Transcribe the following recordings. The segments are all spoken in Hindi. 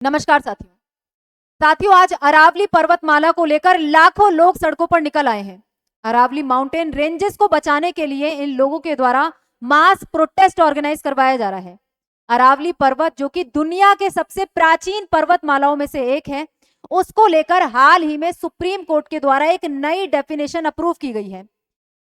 नमस्कार साथियों, आज अरावली पर्वतमाला को लेकर लाखों लोग सड़कों पर निकल आए हैं। अरावली माउंटेन रेंजेस को बचाने के लिए इन लोगों के द्वारा मास प्रोटेस्ट ऑर्गेनाइज करवाया जा रहा है। अरावली पर्वत जो कि दुनिया के सबसे प्राचीन पर्वतमालाओं में से एक है, उसको लेकर हाल ही में सुप्रीम कोर्ट के द्वारा एक नई डेफिनेशन अप्रूव की गई है।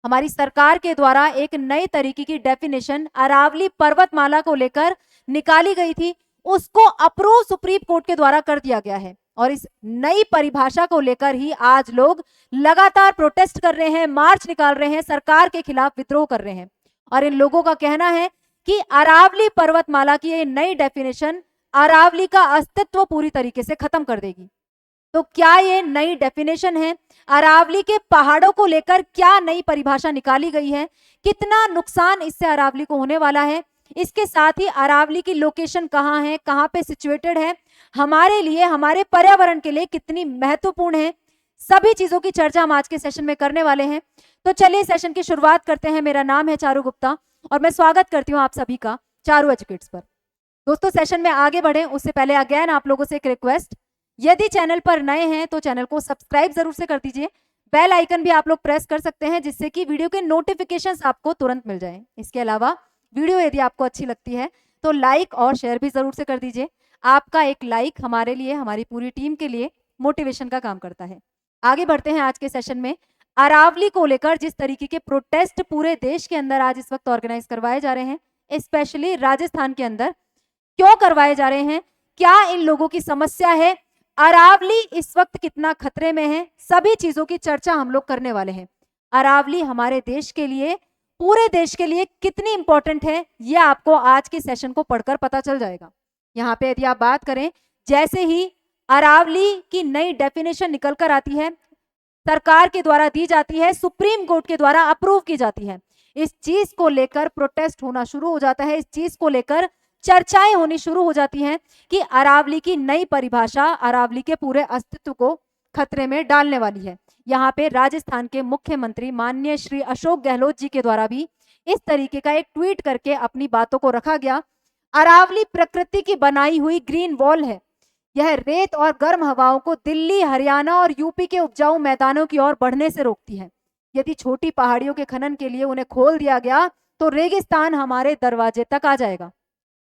हमारी सरकार के द्वारा एक नई तरीके की डेफिनेशन अरावली पर्वतमाला को लेकर निकाली गई थी, उसको अप्रूव सुप्रीम कोर्ट के द्वारा कर दिया गया है। और इस नई परिभाषा को लेकर ही आज लोग लगातार प्रोटेस्ट कर रहे हैं, मार्च निकाल रहे हैं, सरकार के खिलाफ विद्रोह कर रहे हैं। और इन लोगों का कहना है कि अरावली पर्वतमाला की ये नई डेफिनेशन अरावली का अस्तित्व पूरी तरीके से खत्म कर देगी। तो क्या ये नई डेफिनेशन है? अरावली के पहाड़ों को लेकर क्या नई परिभाषा निकाली गई है? कितना नुकसान इससे अरावली को होने वाला है? इसके साथ ही अरावली की लोकेशन कहाँ है, कहाँ पे सिचुएटेड है, हमारे लिए, हमारे पर्यावरण के लिए कितनी महत्वपूर्ण है, सभी चीजों की चर्चा हम आज के सेशन में करने वाले हैं। तो चलिए सेशन की शुरुआत करते हैं। मेरा नाम है चारू गुप्ता और मैं स्वागत करती हूँ आप सभी का चारू एजुकेट्स पर। दोस्तों, सेशन में आगे बढ़े उससे पहले अगेन आप लोगों से एक रिक्वेस्ट, यदि चैनल पर नए हैं तो चैनल को सब्सक्राइब जरूर से कर दीजिए। बेल आइकन भी आप लोग प्रेस कर सकते हैं जिससे कि वीडियो के नोटिफिकेशंस आपको तुरंत मिल जाएं। इसके अलावा वीडियो यदि आपको अच्छी लगती है तो लाइक और शेयर भी जरूर से कर दीजिए। आपका एक लाइक हमारे लिए, हमारी पूरी टीम के लिए मोटिवेशन का काम करता है। आगे बढ़ते हैं आज के सेशन में। अरावली को लेकर जिस तरीके के प्रोटेस्ट पूरे देश के अंदर आज इस वक्त ऑर्गेनाइज करवाए जा रहे हैं, स्पेशली राजस्थान के अंदर क्यों करवाए जा रहे हैं, क्या इन लोगों की समस्या है, अरावली इस वक्त कितना खतरे में है, सभी चीजों की चर्चा हम लोग करने वाले हैं। अरावली हमारे देश के लिए, पूरे देश के लिए कितनी इंपॉर्टेंट है, यह आपको आज के सेशन को पढ़कर पता चल जाएगा। यहाँ पे यदि आप बात करें, जैसे ही अरावली की नई डेफिनेशन निकल कर आती है, सरकार के द्वारा दी जाती है, सुप्रीम कोर्ट के द्वारा अप्रूव की जाती है, इस चीज को लेकर प्रोटेस्ट होना शुरू हो जाता है, इस चीज को लेकर चर्चाएं होनी शुरू हो जाती हैं कि अरावली की नई परिभाषा अरावली के पूरे अस्तित्व को खतरे में डालने वाली है। यहाँ पे राजस्थान के मुख्यमंत्री माननीय श्री अशोक गहलोत जी के द्वारा भी इस तरीके का एक ट्वीट करके अपनी बातों को रखा गया। अरावली प्रकृति की बनाई हुई ग्रीन वॉल है। यह रेत और गर्म हवाओं को दिल्ली, हरियाणा और यूपी के उपजाऊ मैदानों की ओर बढ़ने से रोकती है। यदि छोटी पहाड़ियों के खनन के लिए उन्हें खोल दिया गया तो रेगिस्तान हमारे दरवाजे तक आ जाएगा।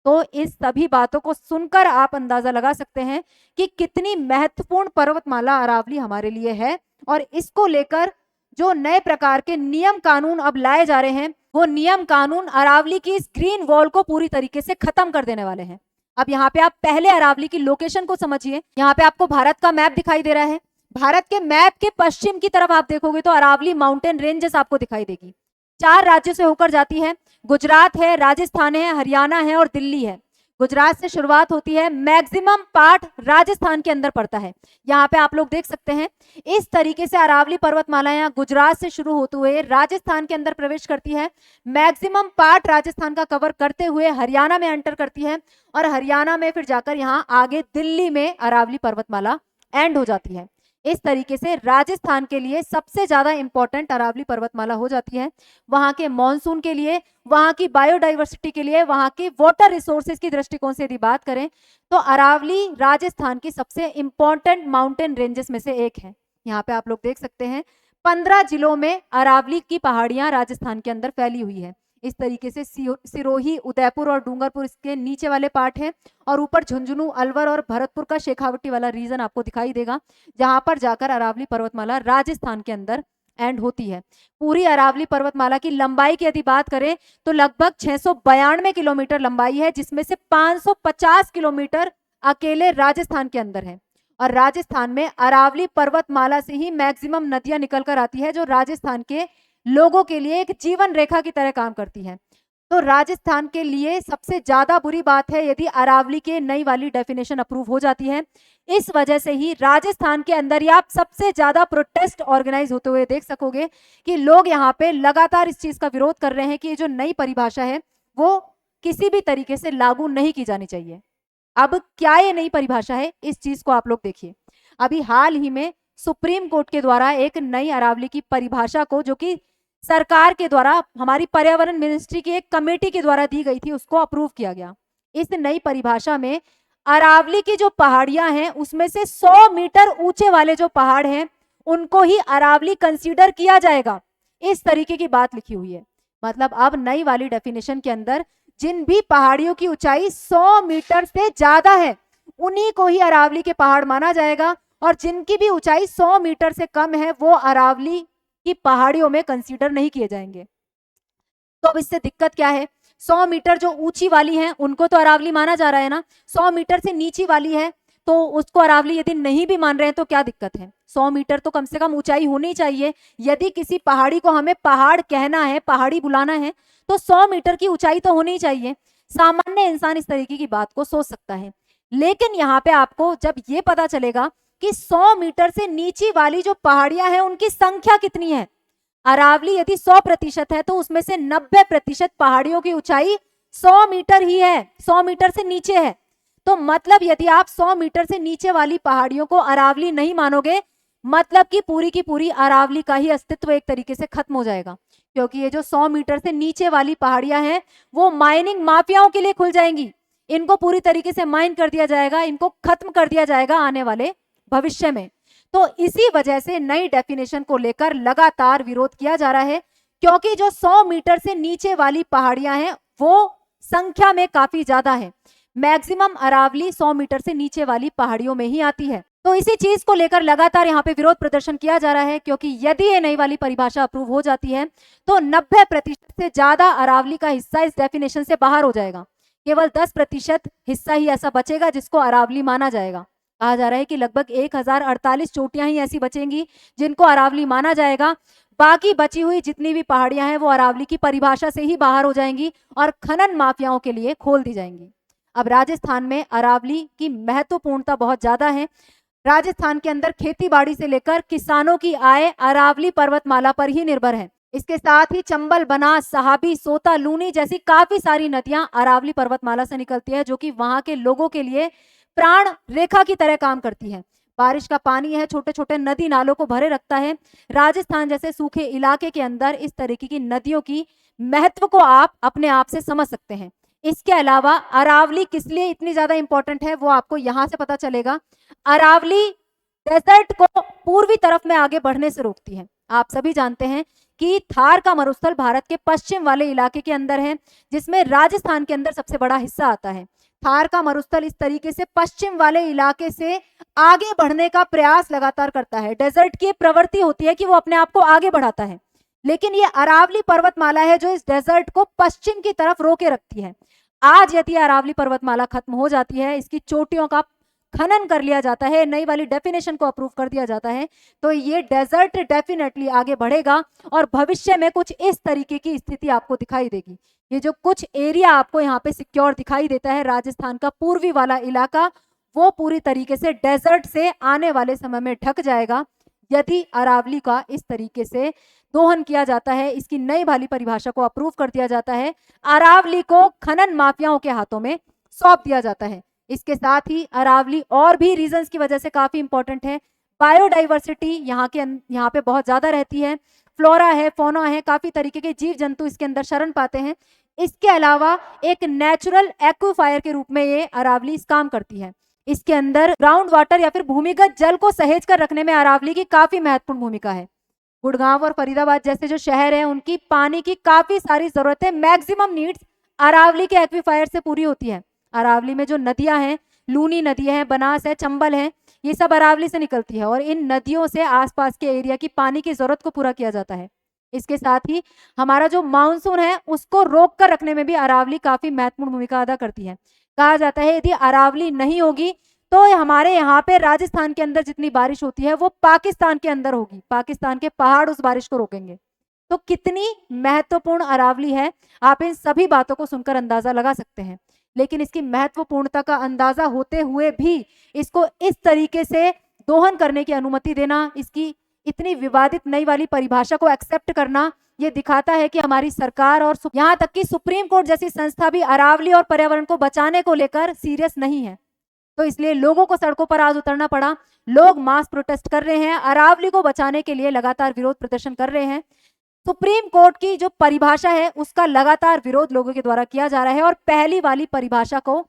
तो इस सभी बातों को सुनकर आप अंदाजा लगा सकते हैं कि कितनी महत्वपूर्ण पर्वतमाला अरावली हमारे लिए है। और इसको लेकर जो नए प्रकार के नियम कानून अब लाए जा रहे हैं, वो नियम कानून अरावली की इस ग्रीन वॉल को पूरी तरीके से खत्म कर देने वाले हैं। अब यहाँ पे आप पहले अरावली की लोकेशन को समझिए। यहाँ पे आपको भारत का मैप दिखाई दे रहा है। भारत के मैप के पश्चिम की तरफ आप देखोगे तो अरावली माउंटेन रेंजेस आपको दिखाई देगी। 4 राज्यों से होकर जाती है। गुजरात है, राजस्थान है, हरियाणा है और दिल्ली है। गुजरात से शुरुआत होती है, मैक्सिमम पार्ट राजस्थान के अंदर पड़ता है। यहाँ पे आप लोग देख सकते हैं इस तरीके से अरावली पर्वतमाला यहाँ गुजरात से शुरू होते हुए राजस्थान के अंदर प्रवेश करती है, मैक्सिमम पार्ट राजस्थान का कवर करते हुए हरियाणा में एंटर करती है और हरियाणा में फिर जाकर यहाँ आगे दिल्ली में अरावली पर्वतमाला एंड हो जाती है। इस तरीके से राजस्थान के लिए सबसे ज्यादा इंपॉर्टेंट अरावली पर्वतमाला हो जाती है। वहां के मॉनसून के लिए, वहां की बायोडाइवर्सिटी के लिए, वहां की वाटर रिसोर्सेज की दृष्टिकोण से यदि बात करें तो अरावली राजस्थान की सबसे इंपॉर्टेंट माउंटेन रेंजेस में से एक है। यहाँ पे आप लोग देख सकते हैं 15 जिलों में अरावली की पहाड़ियां राजस्थान के अंदर फैली हुई है। इस तरीके से सिरोही, उदयपुर और डूंगरपुर इसके नीचे वाले पार्ट है और ऊपर झुंझुनू, अलवर और भरतपुर का शेखावटी वाला रीजन आपको दिखाई देगा, जहां पर जाकर अरावली पर्वतमाला राजस्थान के अंदर एंड होती है। पूरी अरावली पर्वतमाला की लंबाई की यदि बात करें तो लगभग 692 किलोमीटर लंबाई है, जिसमें से 550 किलोमीटर अकेले राजस्थान के अंदर है। और राजस्थान में अरावली पर्वतमाला से ही मैक्सिमम नदियां निकल कर आती है, जो राजस्थान के लोगों के लिए एक जीवन रेखा की तरह काम करती है। तो राजस्थान के लिए सबसे ज्यादा बुरी बात है यदि अरावली के नई वाली डेफिनेशन अप्रूव हो जाती है। इस वजह से ही राजस्थान के अंदर ही आप सबसे ज्यादा प्रोटेस्ट ऑर्गेनाइज होते हुए देख सकोगे कि लोग यहाँ पे लगातार इस चीज का विरोध कर रहे हैं कि ये जो नई परिभाषा है वो किसी भी तरीके से लागू नहीं की जानी चाहिए। अब क्या ये नई परिभाषा है, इस चीज को आप लोग देखिए। अभी हाल ही में सुप्रीम कोर्ट के द्वारा एक नई अरावली की परिभाषा को, जो कि सरकार के द्वारा हमारी पर्यावरण मिनिस्ट्री की एक कमेटी के द्वारा दी गई थी, उसको अप्रूव किया गया। इस नई परिभाषा में अरावली की जो पहाड़ियां हैं उसमें से 100 मीटर ऊंचे वाले जो पहाड़ हैं उनको ही अरावली कंसीडर किया जाएगा। इस तरीके की बात लिखी हुई है। मतलब अब नई वाली डेफिनेशन के अंदर जिन भी पहाड़ियों की ऊंचाई 100 मीटर से ज्यादा है उन्हीं को ही अरावली के पहाड़ माना जाएगा, और जिनकी भी ऊंचाई 100 मीटर से कम है वो अरावली की पहाड़ियों में कंसीडर नहीं किए जाएंगे। तो अब इससे दिक्कत क्या है? 100 मीटर जो ऊंची वाली है उनको तो अरावली माना जा रहा है ना, 100 मीटर से नीची वाली है तो उसको अरावली यदि नहीं भी मान रहे हैं तो क्या दिक्कत है? 100 मीटर तो कम से कम ऊंचाई होनी चाहिए। यदि किसी पहाड़ी को हमें पहाड़ कहना है, पहाड़ी बुलाना है, तो 100 मीटर की ऊंचाई तो होनी चाहिए। सामान्य इंसान इस तरीके की बात को सोच सकता है। लेकिन यहाँ पे आपको जब ये पता चलेगा कि 100 मीटर से नीची वाली जो पहाड़ियां हैं उनकी संख्या कितनी है, अरावली यदि 100% है तो उसमें से 90% पहाड़ियों की ऊंचाई 100 मीटर ही है, 100 मीटर से नीचे है। तो मतलब यदि आप 100 मीटर से नीचे वाली पहाड़ियों को अरावली नहीं मानोगे, मतलब कि पूरी की पूरी अरावली का ही अस्तित्व एक तरीके से खत्म हो जाएगा। क्योंकि ये जो 100 मीटर से नीचे वाली पहाड़ियां हैं वो माइनिंग माफियाओं के लिए खुल जाएंगी। इनको पूरी तरीके से माइन कर दिया जाएगा, इनको खत्म कर दिया जाएगा आने वाले भविष्य में। तो इसी वजह से नई डेफिनेशन को लेकर लगातार विरोध किया जा रहा है, क्योंकि जो 100 मीटर से नीचे वाली पहाड़ियां हैं वो संख्या में काफी ज्यादा है। मैक्सिमम अरावली 100 मीटर से नीचे वाली पहाड़ियों में ही आती है। तो इसी चीज को लेकर लगातार यहाँ पे विरोध प्रदर्शन किया जा रहा है, क्योंकि यदि ये नई वाली परिभाषा अप्रूव हो जाती है तो 90% से ज्यादा अरावली का हिस्सा इस डेफिनेशन से बाहर हो जाएगा। केवल 10% हिस्सा ही ऐसा बचेगा जिसको अरावली माना जाएगा। कहा जा रहा है कि लगभग 1048 चोटियां ही ऐसी बचेंगी जिनको अरावली माना जाएगा। बाकी बची हुई जितनी भी पहाड़ियां हैं वो अरावली की परिभाषा से ही बाहर हो जाएंगी और खनन माफियाओं के लिए खोल दी जाएंगी। अब राजस्थान में अरावली की महत्वपूर्णता बहुत ज्यादा है। राजस्थान के अंदर खेती-बाड़ी से लेकर किसानों की आय अरावली पर्वतमाला पर ही निर्भर है। इसके साथ ही चंबल, बनास, सहाबी, सोता, लूनी जैसी काफी सारी नदियां अरावली पर्वतमाला से निकलती है, जो कि वहां के लोगों के लिए प्राण रेखा की तरह काम करती है। बारिश का पानी है, छोटे छोटे नदी नालों को भरे रखता है। राजस्थान जैसे सूखे इलाके के अंदर इस तरीके की नदियों की महत्व को आप अपने आप से समझ सकते हैं। इसके अलावा अरावली किस लिए इतनी ज्यादा इंपॉर्टेंट है वो आपको यहां से पता चलेगा। अरावली डेजर्ट को पूर्वी तरफ में आगे बढ़ने से रोकती है। आप सभी जानते हैं कि थार का मरुस्थल भारत के पश्चिम वाले इलाके के अंदर है, जिसमें राजस्थान के अंदर सबसे बड़ा हिस्सा आता है। थार का मरुस्थल इस तरीके से पश्चिम वाले इलाके से आगे बढ़ने का प्रयास लगातार करता है। डेजर्ट की प्रवृत्ति होती है कि वो अपने आप को आगे बढ़ाता है, लेकिन ये अरावली पर्वतमाला है जो इस डेजर्ट को पश्चिम की तरफ रोके रखती है। आज यदि अरावली पर्वतमाला खत्म हो जाती है, इसकी चोटियों का खनन कर लिया जाता है, नई वाली डेफिनेशन को अप्रूव कर दिया जाता है, तो ये डेजर्ट डेफिनेटली आगे बढ़ेगा और भविष्य में कुछ इस तरीके की स्थिति आपको दिखाई देगी। ये जो कुछ एरिया आपको यहाँ पे सिक्योर दिखाई देता है, राजस्थान का पूर्वी वाला इलाका, वो पूरी तरीके से डेजर्ट से आने वाले समय में ढक जाएगा यदि अरावली का इस तरीके से दोहन किया जाता है, इसकी नई वाली परिभाषा को अप्रूव कर दिया जाता है, अरावली को खनन माफियाओं के हाथों में सौंप दिया जाता है। इसके साथ ही अरावली और भी रीजंस की वजह से काफी इंपॉर्टेंट है। बायोडाइवर्सिटी यहाँ पे बहुत ज्यादा रहती है, फ्लोरा है, फौना है, काफी तरीके के जीव जंतु इसके अंदर शरण पाते हैं। इसके अलावा एक नेचुरल एक्वाफायर के रूप में ये अरावली इस काम करती है। इसके अंदर ग्राउंड वाटर या फिर भूमिगत जल को सहेज कर रखने में अरावली की काफी महत्वपूर्ण भूमिका है। गुड़गांव और फरीदाबाद जैसे जो शहर हैं उनकी पानी की काफी सारी जरूरतें, मैक्सिमम नीड्स अरावली के एक्वाफायर से पूरी होती है। अरावली में जो नदियां हैं, लूनी नदी है, बनास है, चंबल है, ये सब अरावली से निकलती है और इन नदियों से आसपास के एरिया की पानी की जरूरत को पूरा किया जाता है। इसके साथ ही हमारा जो मानसून है उसको रोक कर रखने में भी अरावली काफी महत्वपूर्ण भूमिका अदा करती है। कहा जाता है यदि अरावली नहीं होगी तो हमारे यहाँ पे राजस्थान के अंदर जितनी बारिश होती है वो पाकिस्तान के अंदर होगी, पाकिस्तान के पहाड़ उस बारिश को रोकेंगे। तो कितनी महत्वपूर्ण अरावली है, आप इन सभी बातों को सुनकर अंदाजा लगा सकते हैं। लेकिन इसकी महत्वपूर्णता का अंदाजा होते हुए भी इसको इस तरीके से दोहन करने की अनुमति देना, इसकी इतनी विवादित नई वाली परिभाषा को एक्सेप्ट करना, ये दिखाता है कि हमारी सरकार और यहाँ तक कि सुप्रीम कोर्ट जैसी संस्था भी अरावली और पर्यावरण को बचाने को लेकर सीरियस नहीं है। तो इसलिए लोगों को सड़कों पर आज उतरना पड़ा। लोग मास प्रोटेस्ट कर रहे हैं, अरावली को बचाने के लिए लगातार विरोध प्रदर्शन कर रहे हैं। सुप्रीम कोर्ट की जो परिभाषा है उसका लगातार विरोध लोगों के द्वारा किया जा रहा है और पहली वाली परिभाषा को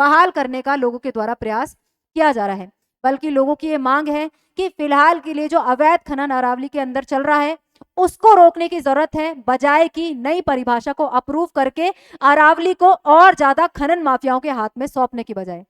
बहाल करने का लोगों के द्वारा प्रयास किया जा रहा है। बल्कि लोगों की ये मांग है कि फिलहाल के लिए जो अवैध खनन अरावली के अंदर चल रहा है उसको रोकने की जरूरत है, बजाय कि नई परिभाषा को अप्रूव करके अरावली को और ज्यादा खनन माफियाओं के हाथ में सौंपने की बजाय।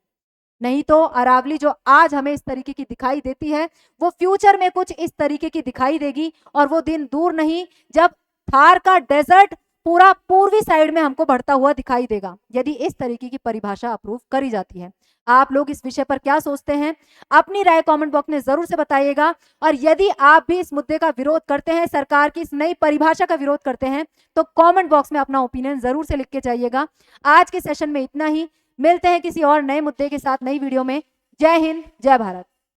नहीं तो अरावली जो आज हमें इस तरीके की दिखाई देती है वो फ्यूचर में कुछ इस तरीके की दिखाई देगी, और वो दिन दूर नहीं जब थार का डेजर्ट पूरा पूर्वी साइड में हमको बढ़ता हुआ दिखाई देगा, यदि इस तरीके की परिभाषा अप्रूव करी जाती है। आप लोग इस विषय पर क्या सोचते हैं, अपनी राय कमेंट बॉक्स में जरूर से बताइएगा। और यदि आप भी इस मुद्दे का विरोध करते हैं, सरकार की इस नई परिभाषा का विरोध करते हैं, तो कमेंट बॉक्स में अपना ओपिनियन जरूर से लिख के जाइएगा। आज के सेशन में इतना ही, मिलते हैं किसी और नए मुद्दे के साथ नई वीडियो में। जय हिंद, जय भारत।